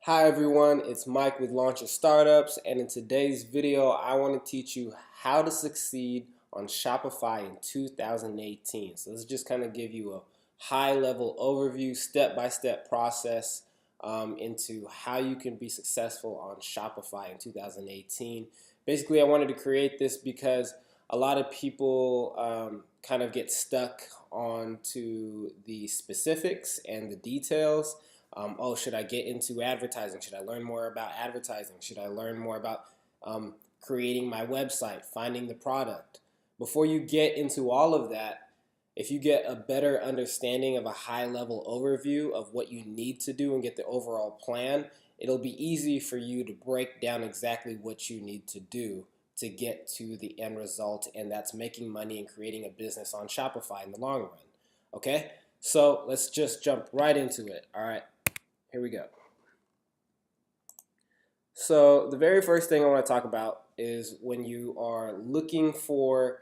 Hi everyone, it's Mike with Launch Your Startups, and in today's video I want to teach you how to succeed on Shopify in 2018. So this is just kind of give you a high level overview, step-by-step process into how you can be successful on Shopify in 2018. Basically I wanted to create this because a lot of people kind of get stuck onto the specifics and the details. Oh, should I get into advertising? Should I learn more about advertising? Should I learn more about creating my website, finding the product? Before you get into all of that, if you get a better understanding of a high level overview of what you need to do and get the overall plan, it'll be easy for you to break down exactly what you need to do to get to the end result, and that's making money and creating a business on Shopify in the long run. Okay? So let's just jump right into it. All right. Here we go. So the very first thing I want to talk about is when you are looking for,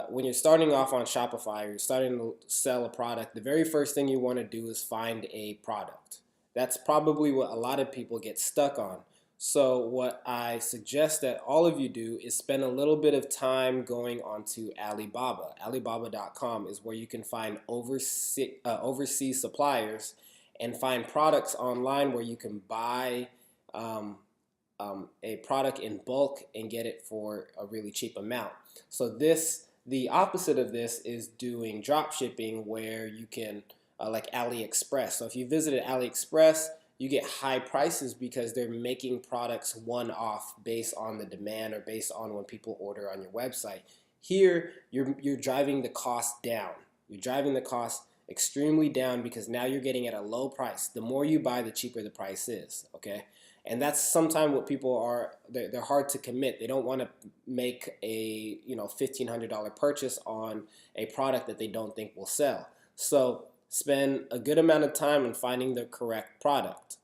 when you're starting off on Shopify or you're starting to sell a product, the very first thing you want to do is find a product. That's probably what a lot of people get stuck on. So what I suggest that all of you do is spend a little bit of time going onto Alibaba. Alibaba.com is where you can find overseas suppliers and find products online where you can buy a product in bulk and get it for a really cheap amount. So the opposite of this is doing drop shipping, where you can, like AliExpress. So if you visited AliExpress, you get high prices because they're making products one-off based on the demand or based on when people order on your website. Here, you're driving the cost down. You're driving the cost extremely down because now you're getting at a low price. The more you buy, the cheaper the price is, okay? And that's sometimes what people are, they're hard to commit. They don't want to make a $1,500 purchase on a product that they don't think will sell. So spend a good amount of time in finding the correct product.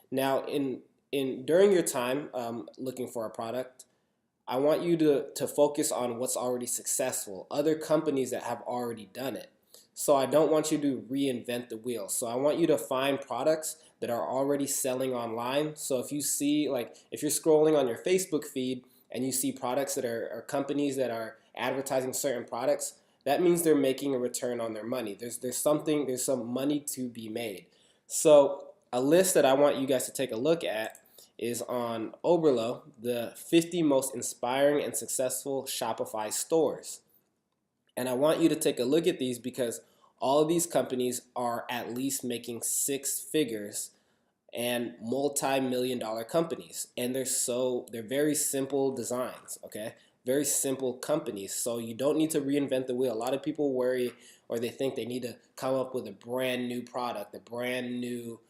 Now, during your time looking for a product, I want you to focus on what's already successful, other companies that have already done it. So I don't want you to reinvent the wheel. So I want you to find products that are already selling online. So if you see, like, if you're scrolling on your Facebook feed and you see products that are companies that are advertising certain products, that means they're making a return on their money. There's some money to be made. So a list that I want you guys to take a look at is on Oberlo, the 50 most inspiring and successful Shopify stores. And I want you to take a look at these because all of these companies are at least making six figures and multi-million-dollar companies. And they're very simple designs, okay? Very simple companies. So you don't need to reinvent the wheel. A lot of people worry, or they think they need to come up with a brand new product, a brand new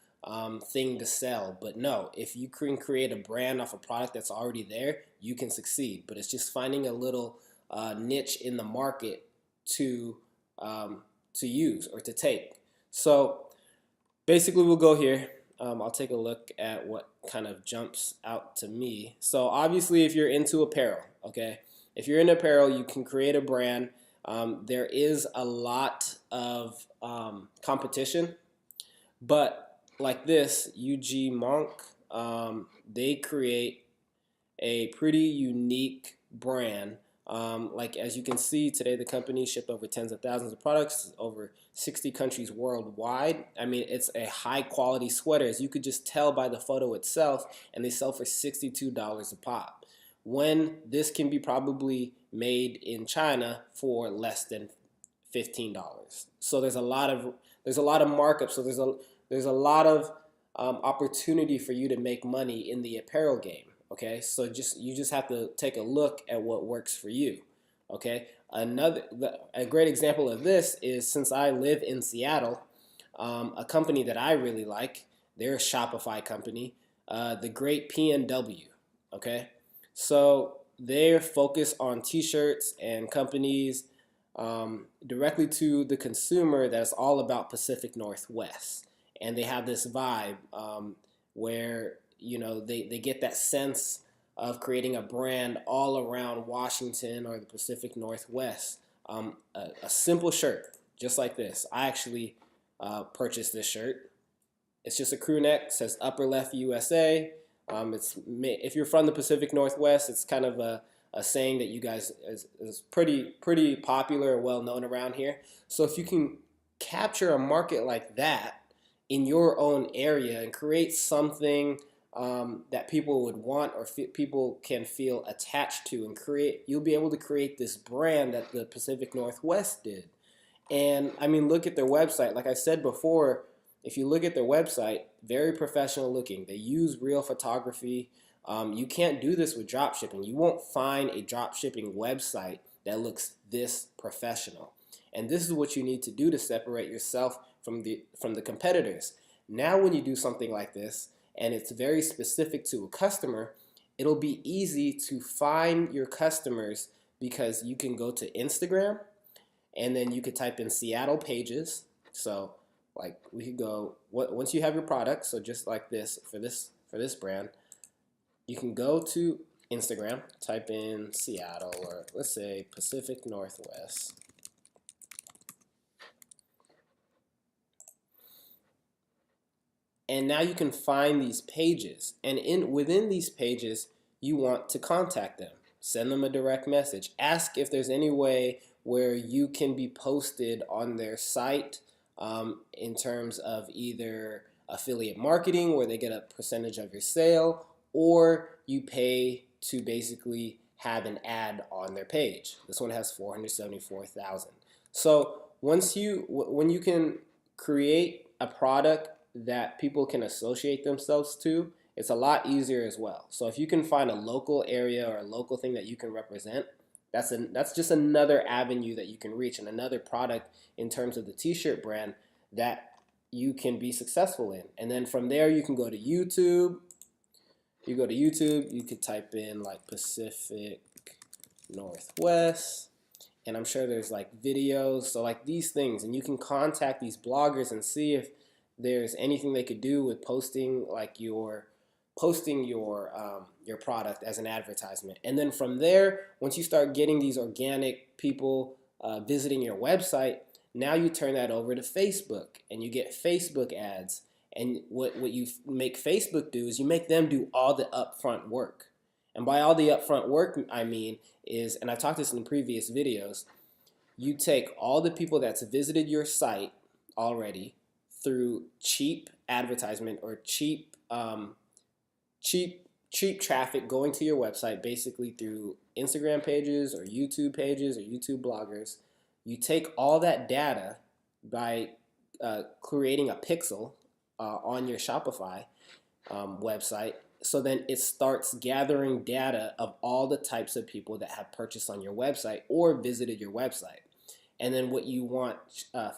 thing to sell. But no, if you can create a brand off a product that's already there, you can succeed. But it's just finding a little niche in the market to use or to take. So basically we'll go here. I'll take a look at what kind of jumps out to me. So obviously if you're into apparel, okay, if you're in apparel, you can create a brand. There is a lot of competition, but like this, UG Monk, they create a pretty unique brand. Like as you can see today, the company shipped over tens of thousands of products, over 60 countries worldwide. I mean, it's a high quality sweater, as you could just tell by the photo itself, and they sell for $62 a pop. When this can be probably made in China for less than $15. So there's a lot of markup. So there's a lot of opportunity for you to make money in the apparel game. Okay, so you just have to take a look at what works for you. Okay, a great example of this is, since I live in Seattle, a company that I really like, they're a Shopify company, the Great PNW. Okay, so they're focused on T-shirts and companies directly to the consumer that's all about Pacific Northwest, and they have this vibe where they get that sense of creating a brand all around Washington or the Pacific Northwest. A simple shirt, just like this. I actually purchased this shirt. It's just a crew neck. It says upper left USA. If you're from the Pacific Northwest, it's kind of a saying that you guys is pretty popular and well known around here. So if you can capture a market like that in your own area and create something that people would want or people can feel attached to, and you'll be able to create this brand that the Pacific Northwest did. And I mean, look at their website. Like I said before, if you look at their website, very professional looking. They use real photography. You can't do this with drop shipping. You won't find a drop shipping website that looks this professional. And this is what you need to do to separate yourself from the competitors. Now when you do something like this and it's very specific to a customer, it'll be easy to find your customers because you can go to Instagram and then you could type in Seattle pages. So like we could go, once you have your product, so just like this for this brand, you can go to Instagram, type in Seattle, or let's say Pacific Northwest. And now you can find these pages, and within these pages, you want to contact them. Send them a direct message. Ask if there's any way where you can be posted on their site in terms of either affiliate marketing, where they get a percentage of your sale, or you pay to basically have an ad on their page. This one has 474,000. So when you can create a product that people can associate themselves to, it's a lot easier as well. So if you can find a local area or a local thing that you can represent, that's just another avenue that you can reach, and another product in terms of the t-shirt brand that you can be successful in. And then from there you can go to YouTube. You go to YouTube, you could type in like Pacific Northwest, and I'm sure there's like videos, so like these things, and you can contact these bloggers and see if there's anything they could do with posting your product as an advertisement. And then from there, once you start getting these organic people visiting your website, now you turn that over to Facebook and you get Facebook ads. And what you make Facebook do is you make them do all the upfront work. And by all the upfront work, I mean is, and I've talked this in previous videos, you take all the people that's visited your site already through cheap advertisement or cheap traffic going to your website, basically through Instagram pages or YouTube bloggers. You take all that data by creating a pixel on your Shopify website. So then it starts gathering data of all the types of people that have purchased on your website or visited your website. And then what you want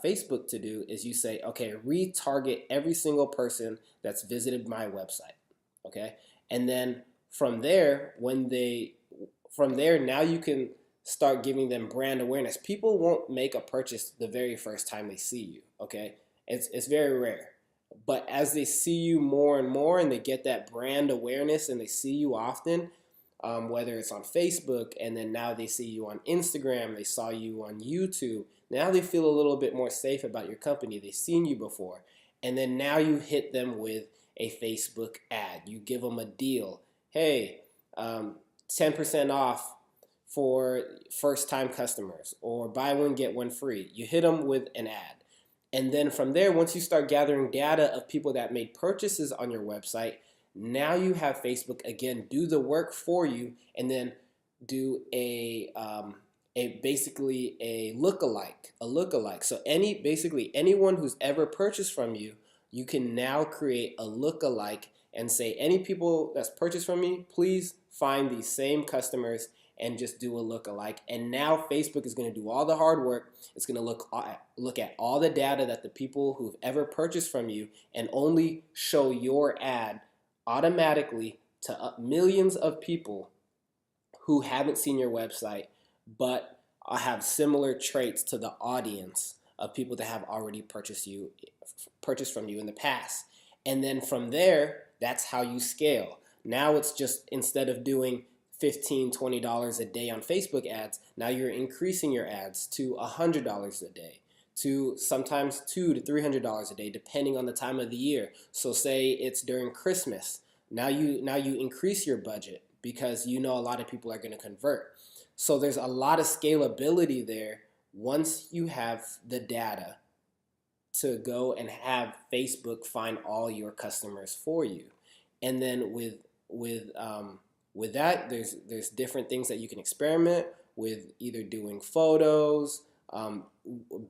Facebook to do is you say, okay, retarget every single person that's visited my website. Okay, and then from there, now you can start giving them brand awareness. People won't make a purchase the very first time they see you. Okay, it's very rare. But as they see you more and more, and they get that brand awareness, and they see you often, whether it's on Facebook, and then now they see you on Instagram, they saw you on YouTube. Now they feel a little bit more safe about your company. They've seen you before. And then now you hit them with a Facebook ad. You give them a deal. Hey, 10% off for first-time customers, or buy one, get one free. You hit them with an ad. And then from there, once you start gathering data of people that made purchases on your website, now you have Facebook again do the work for you, and then do basically a lookalike. So basically anyone who's ever purchased from you, you can now create a lookalike and say, any people that's purchased from me, please find these same customers and just do a lookalike. And now Facebook is going to do all the hard work. It's going to look at all the data that the people who've ever purchased from you, and only show your ad automatically to millions of people who haven't seen your website but have similar traits to the audience of people that have already purchased from you in the past. And then from there, that's how you scale. Now it's just, instead of doing $15, $20 a day on Facebook ads, now you're increasing your ads to $100 a day, to sometimes $200 to $300 a day, depending on the time of the year. So say it's during Christmas. Now you increase your budget because you know a lot of people are going to convert. So there's a lot of scalability there once you have the data to go and have Facebook find all your customers for you. And then with that, there's different things that you can experiment with, either doing photos.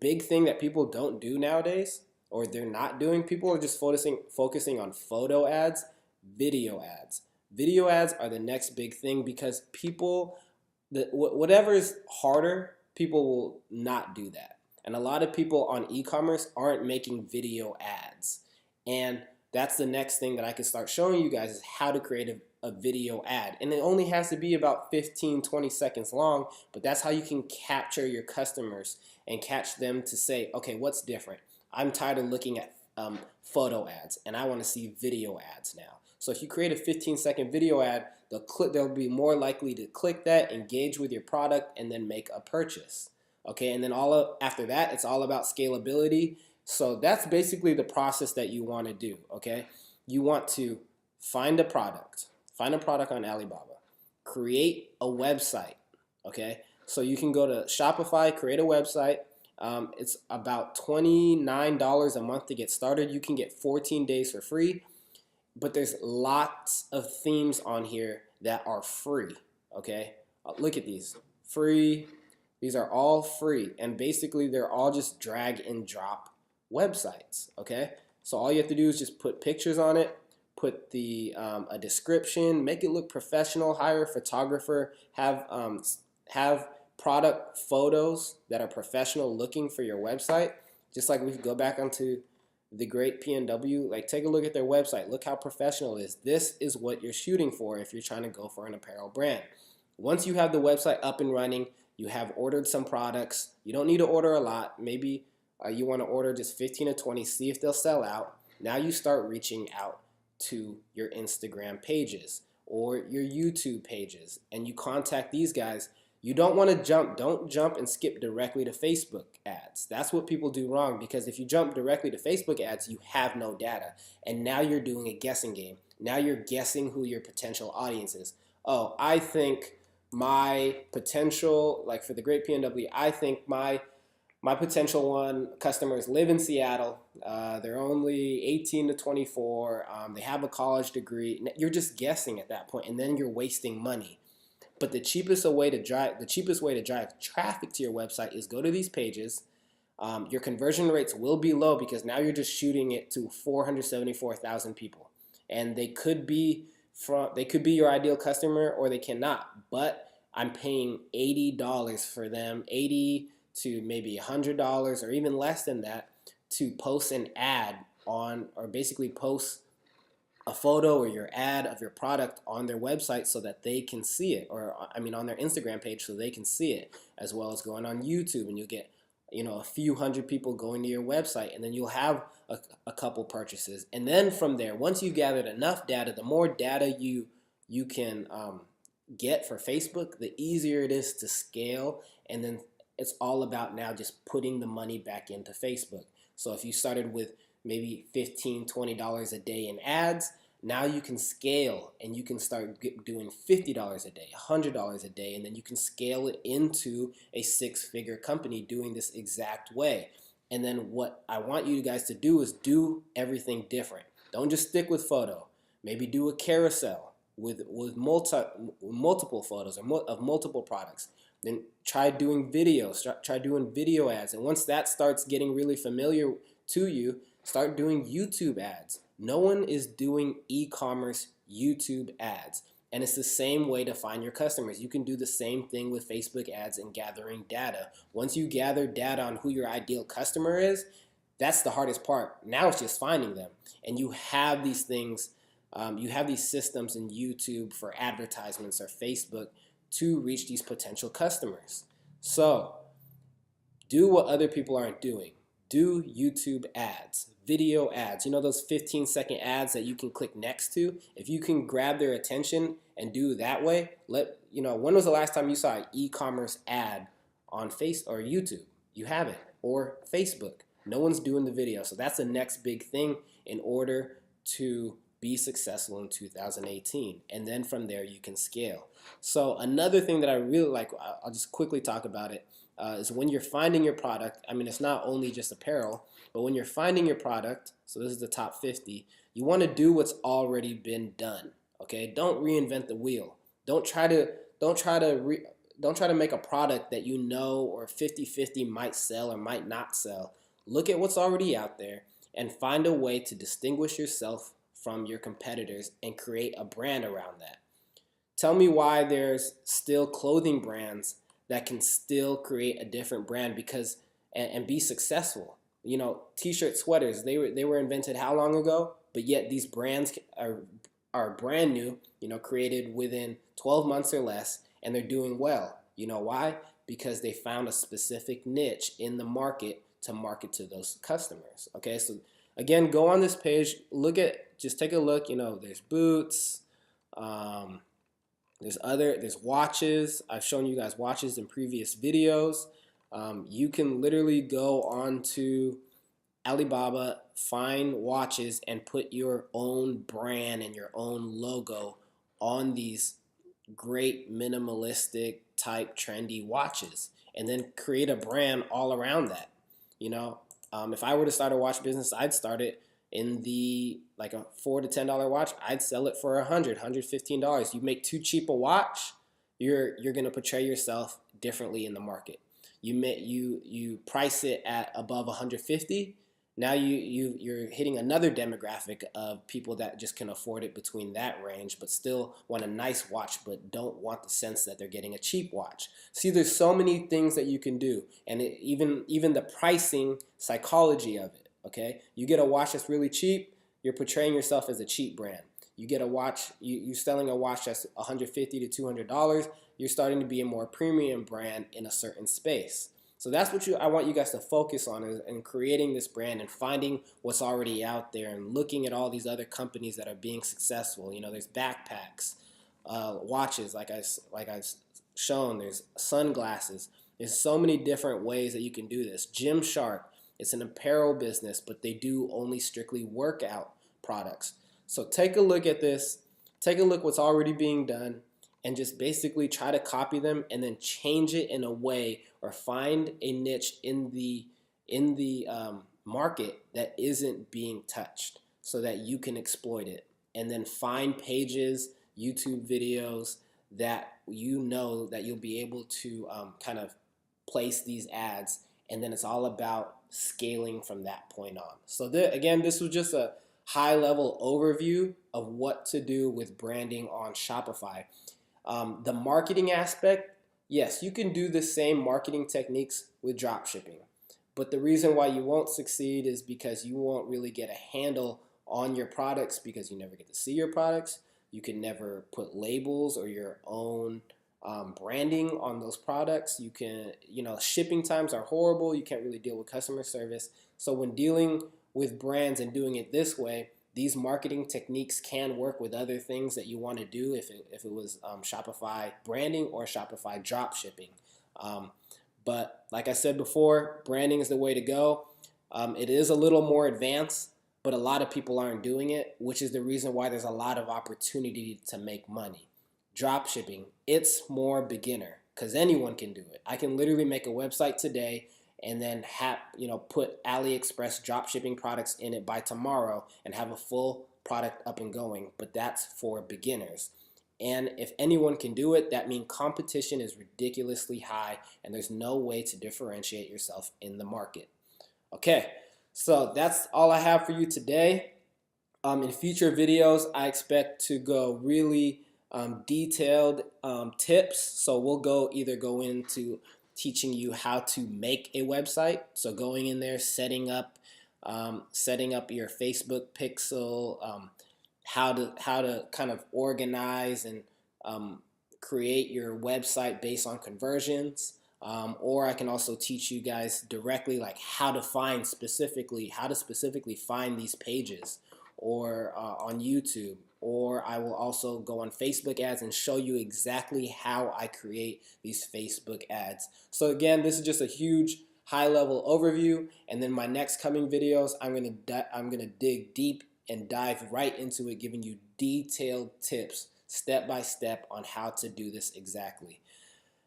Big thing that people don't do nowadays, or they're not doing. People are just focusing on photo ads, video ads. Video ads are the next big thing because people, whatever is harder, people will not do that. And a lot of people on e-commerce aren't making video ads. And that's the next thing that I can start showing you guys, is how to create a video ad. And it only has to be about 15-20 seconds long, but that's how you can capture your customers and catch them to say, okay, what's different? I'm tired of looking at photo ads and I want to see video ads now. So if you create a 15-second video ad, they'll be more likely to click that, engage with your product, and then make a purchase. Okay, and then after that, it's all about scalability. So that's basically the process that you want to do. Okay, you want to find a product on Alibaba, create a website. Okay, so you can go to Shopify, create a website. It's about $29 a month to get started. You can get 14 days for free, but there's lots of themes on here that are free. Okay, look at these, free. These are all free, and basically they're all just drag and drop websites. Okay, so all you have to do is just put pictures on it, put a description, make it look professional, hire a photographer, have product photos that are professional looking for your website. Just like we could go back onto the great PNW, like take a look at their website. Look how professional it is. This is what you're shooting for if you're trying to go for an apparel brand. Once you have the website up and running, you have ordered some products. You don't need to order a lot. Maybe you want to order just 15 to 20, see if they'll sell out. Now you start reaching out to your Instagram pages or your YouTube pages, and you contact these guys. You don't want to don't jump and skip directly to Facebook ads. That's what people do wrong, because if you jump directly to Facebook ads, you have no data. And now you're doing a guessing game. Now you're guessing who your potential audience is. Oh, I think my potential, like for the great PNW, I think my potential customers live in Seattle. They're only 18 to 24. They have a college degree. You're just guessing at that point, and then you're wasting money. But the cheapest way to drive traffic to your website is go to these pages. Your conversion rates will be low because now you're just shooting it to 474,000 people, and they could be your ideal customer or they cannot. But I'm paying $80 for them, $80 to maybe $100 or even less than that, to post an ad on, or basically post a photo or your ad of your product on their website so that they can see it, or I mean on their Instagram page so they can see it, as well as going on YouTube, and you'll get a few hundred people going to your website, and then you'll have a couple purchases. And then from there, once you've gathered enough data, the more data you can get for Facebook, the easier it is to scale. And then it's all about now just putting the money back into Facebook. So if you started with maybe $15, $20 a day in ads, now you can scale and you can start doing $50 a day, $100 a day, and then you can scale it into a six-figure company doing this exact way. And then what I want you guys to do is do everything different. Don't just stick with photo. Maybe do a carousel with multiple photos of multiple products. Then try doing videos, try doing video ads. And once that starts getting really familiar to you, start doing YouTube ads. No one is doing e-commerce YouTube ads. And it's the same way to find your customers. You can do the same thing with Facebook ads and gathering data. Once you gather data on who your ideal customer is, that's the hardest part. Now it's just finding them. And you have these things, you have these systems in YouTube for advertisements or Facebook to reach these potential customers. So do what other people aren't doing. Do YouTube ads, video ads. Those 15-second ads that you can click next to? If you can grab their attention and do that way, when was the last time you saw an e-commerce ad on Facebook or YouTube? You haven't. or Facebook. No one's doing the video. So that's the next big thing in order to be successful in 2018. And then from there, you can scale. So another thing that I really like, I'll just quickly talk about it, is when you're finding your product. I mean, it's not only just apparel, but when you're finding your product, so this is the top 50, you want to do what's already been done. Okay, don't reinvent the wheel. Don't try to make a product that you know or 50-50 might sell or might not sell. Look at what's already out there and find a way to distinguish yourself from your competitors and create a brand around that. Tell me why there's still clothing brands that can still create a different brand because and be successful. You know, t-shirt, sweaters, they were invented how long ago? But yet these brands are brand new, you know, created within 12 months or less, and they're doing well. You know why? Because they found a specific niche in the market to market to those customers. Okay, so again, go on this page, just take a look. You know, there's boots, there's watches. I've shown you guys watches in previous videos. You can literally go on to Alibaba, find watches, and put your own brand and your own logo on these great minimalistic type trendy watches, and then create a brand all around that. You know, if I were to start a watch business, I'd start it in the like a $4 to $10 watch. I'd sell it for $115. You make too cheap a watch, you're gonna portray yourself differently in the market. You price it at above 150. Now you're hitting another demographic of people that just can afford it between that range, but still want a nice watch, but don't want the sense that they're getting a cheap watch. See, there's so many things that you can do, and even the pricing psychology of it. Okay, you get a watch that's really cheap, you're portraying yourself as a cheap brand. You get a watch, you're selling a watch that's $150 to $200, you're starting to be a more premium brand in a certain space. So that's what I want you guys to focus on, and creating this brand and finding what's already out there and looking at all these other companies that are being successful. You know, there's backpacks, watches, like I've shown. There's sunglasses. There's so many different ways that you can do this. Gymshark, it's an apparel business, but they do only strictly workout products. So take a look at this. Take a look what's already being done, and just basically try to copy them and then change it in a way, or find a niche in the market that isn't being touched so that you can exploit it. And then find pages, YouTube videos that you know that you'll be able to kind of place these ads, and then it's all about scaling from that point on. So again, this was just a high level overview of what to do with branding on Shopify. The marketing aspect, yes, you can do the same marketing techniques with dropshipping, but the reason why you won't succeed is because you won't really get a handle on your products, because you never get to see your products. You can never put labels or your own branding on those products. Shipping times are horrible. You can't really deal with customer service. So when dealing with brands and doing it this way, these marketing techniques can work with other things that you want to do if it was Shopify branding or Shopify drop shipping. But like I said before, branding is the way to go. It is a little more advanced, but a lot of people aren't doing it, which is the reason why there's a lot of opportunity to make money. Drop shipping, it's more beginner because anyone can do it. I can literally make a website today and then put AliExpress drop shipping products in it by tomorrow and have a full product up and going. But that's for beginners. And if anyone can do it, that means competition is ridiculously high and there's no way to differentiate yourself in the market. Okay, so that's all I have for you today. In future videos, I expect to go really detailed tips. So we'll either go into teaching you how to make a website. So going in there, setting up your Facebook pixel, how to kind of organize and create your website based on conversions. Or I can also teach you guys directly like how to specifically find these pages, or on YouTube. Or I will also go on Facebook ads and show you exactly how I create these Facebook ads. So again, this is just a huge high level overview, and then my next coming videos, I'm gonna dig deep and dive right into it, giving you detailed tips step by step on how to do this exactly.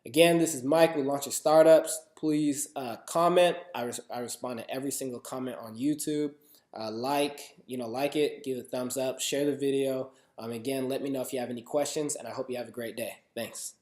Again, this is Mike with Launch Your Startups. Please comment. I respond to every single comment on YouTube. Like it, give it a thumbs up, share the video. Again, let me know if you have any questions, and I hope you have a great day. Thanks.